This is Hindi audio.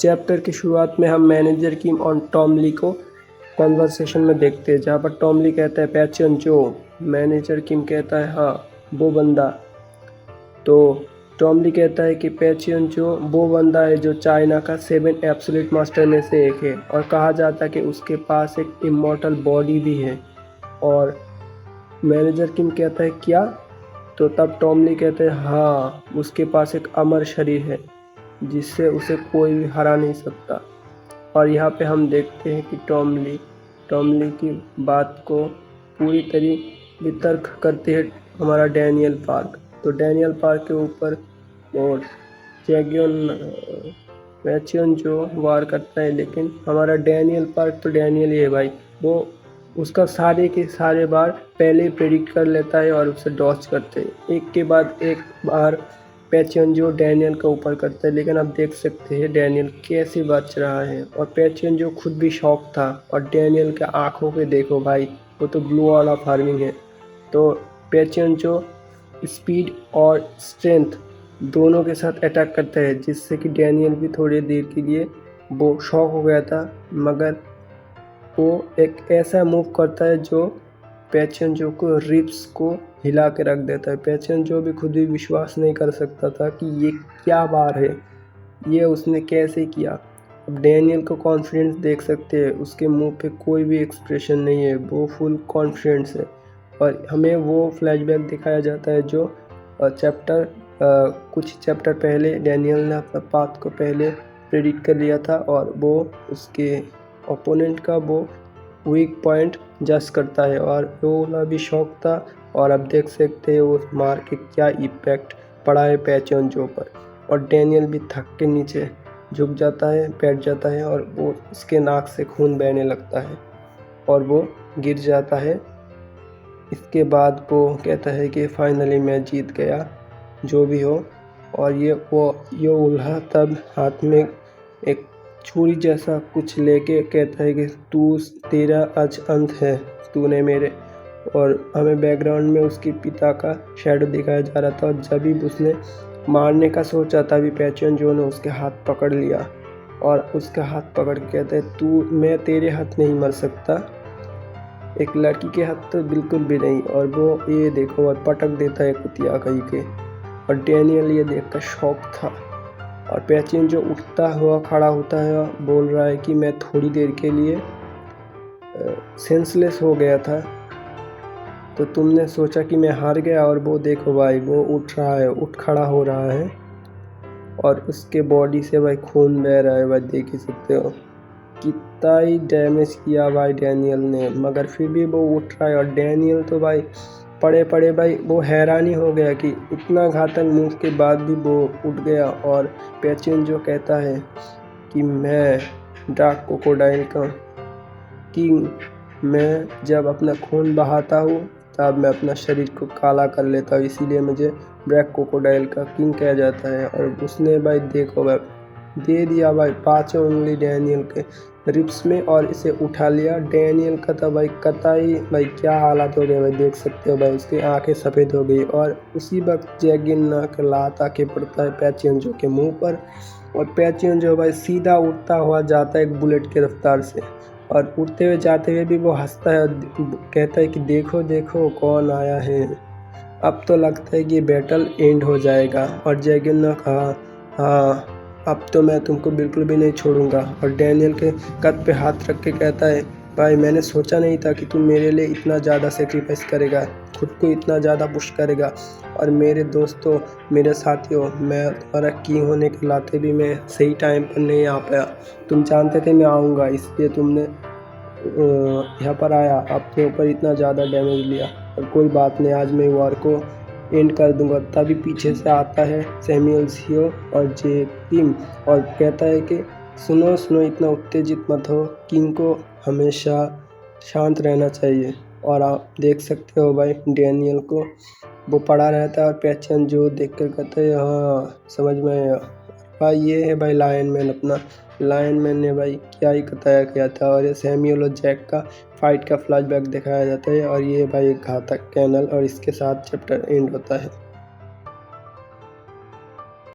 चैप्टर की शुरुआत में हम मैनेजर किम और टॉम ली को कॉन्वर्सेशन में देखते हैं, जहाँ पर टॉम ली कहता है पैचियन जो। मैनेजर किम कहता है हाँ वो बंदा। तो टॉम ली कहता है कि पैचियन जो वो बंदा है जो चाइना का 7 एब्सोल्यूट मास्टर में से एक है, और कहा जाता है कि उसके पास एक इमॉर्टल बॉडी भी है। और मैनेजर किम कहता है क्या? तो तब टॉम ली कहते हैं हाँ उसके पास एक अमर शरीर है जिससे उसे कोई भी हरा नहीं सकता। और यहाँ पे हम देखते हैं कि टॉम ली की बात को पूरी तरह वितर्क करते हैं हमारा डैनियल पार्क। तो डैनियल पार्क के ऊपर और पैचियन जो वार करता है, लेकिन हमारा डैनियल पार्क तो डैनियल ही है भाई, वो उसका सारे के सारे बार पहले ही प्रेडिक्ट कर लेता है और उसे डॉच करते हैं। एक के बाद एक बार पैचियन जो डैनियल का ऊपर करता है, लेकिन आप देख सकते हैं डैनियल कैसे बच रहा है। और पैचियन जो खुद भी शॉक था, और डैनियल के आंखों पे देखो भाई, वो तो ब्लू वाला फार्मिंग है। तो पैचियन जो स्पीड और स्ट्रेंथ दोनों के साथ अटैक करता है, जिससे कि डैनियल भी थोड़ी देर के लिए वो शॉक हो गया था, मगर वो एक ऐसा मूव करता है जो पैचियन जो को रिब्स को हिला के रख देता है। पैचियन जो भी खुद भी विश्वास नहीं कर सकता था कि ये क्या बार है, ये उसने कैसे किया। अब डैनियल को कॉन्फिडेंस देख सकते हैं, उसके मुंह पे कोई भी एक्सप्रेशन नहीं है, वो फुल कॉन्फिडेंस है। और हमें वो फ्लैशबैक दिखाया जाता है जो कुछ चैप्टर पहले डैनियल ने अपना पाथ को पहले प्रेडिक्ट कर लिया था, और वो उसके ओपोनेंट का वो वीक पॉइंट जज करता है। और वो वाला भी शौक था, और अब देख सकते हैं उस मार के क्या इम्पैक्ट पड़ा है पैचियन जो पर। और डैनियल भी थक के नीचे झुक जाता है, बैठ जाता है, और वो उसके नाक से खून बहने लगता है और वो गिर जाता है। इसके बाद वो कहता है कि फाइनली मैं जीत गया, जो भी हो। और ये उल्हा तब हाथ में एक छुरी जैसा कुछ लेके कहता है कि तेरा आज अंत है, तूने मेरे। और हमें बैकग्राउंड में उसके पिता का शैडो दिखाया जा रहा था, और जब भी उसने मारने का सोचा तभी पैचियन जो ने उसके हाथ पकड़ लिया, और उसका हाथ पकड़ के कहता है मैं तेरे हाथ नहीं मर सकता, एक लड़की के हाथ तो बिल्कुल भी नहीं। और वो ये देखो और पटक देता है कुतिया कहीं के। और डैनियल ये देखकर शॉक था, और पैचियन जो उठता हुआ खड़ा होता है, बोल रहा है कि मैं थोड़ी देर के लिए सेंसलेस हो गया था, तो तुमने सोचा कि मैं हार गया। और वो देखो भाई, वो उठ रहा है, उठ खड़ा हो रहा है, और उसके बॉडी से भाई खून बह रहा है। भाई देख ही सकते हो कितना ही डैमेज किया भाई डैनियल ने, मगर फिर भी वो उठ रहा है। और डैनियल तो भाई पड़े पड़े भाई वो हैरान ही हो गया कि इतना घातक मूव के बाद भी वो उठ गया। और पैचियन जो कहता है कि मैं डार्क क्रोकोडाइल का किंग, मैं जब अपना खून बहाता हूँ तब मैं अपना शरीर को काला कर लेता हूँ, इसीलिए मुझे ब्लैक क्रोकोडाइल का किंग कहा जाता है। और उसने भाई देखो भाई दे दिया भाई 5 उंगली डैनियल के रिब्स में, और इसे उठा लिया। डैनियल का था भाई कतई भाई क्या हालत हो गए भाई, देख सकते हो भाई उसकी आंखें सफ़ेद हो गई। और उसी वक्त जैगिन का लात आके पड़ता है पैचियन जो के मुंह पर, और पैचियन जो भाई सीधा उठता हुआ जाता है एक बुलेट की रफ्तार से। और उड़ते हुए जाते हुए भी वो हंसता है और कहता है कि देखो देखो कौन आया है, अब तो लगता है कि बैटल एंड हो जाएगा। और जैगिन ने कहा हाँ अब तो मैं तुमको बिल्कुल भी नहीं छोड़ूंगा। और डैनियल के कद पे हाथ रख के कहता है भाई मैंने सोचा नहीं था कि तुम मेरे लिए इतना ज़्यादा सेक्रीफाइस करेगा, खुद को इतना ज़्यादा पुश करेगा। और मेरे दोस्तों, मेरे साथियों, मैं तुम्हारा किंग होने के नाते भी मैं सही टाइम पर नहीं आ पाया। तुम जानते थे मैं आऊँगा, इसलिए तुमने यहाँ पर आया, अपने ऊपर इतना ज़्यादा डैमेज लिया। और कोई बात नहीं, आज मैं वॉर को एंड कर दूंगा। तभी पीछे से आता है सैमुअल सियो और जे किम, और कहता है कि सुनो सुनो इतना उत्तेजित मत हो, किंग को हमेशा शांत रहना चाहिए। और आप देख सकते हो भाई डैनियल को वो पड़ा रहता है, और पैचियन जो देख कर कहते हैं हाँ समझ में आया भाई, ये है भाई लायन मैन। अपना लायन मैन ने भाई क्या ही बताया गया था। और ये सैमुअल और जैक का फाइट का फ्लैशबैक दिखाया जाता है, और ये भाई एक घातक कैनल, और इसके साथ चैप्टर एंड होता है।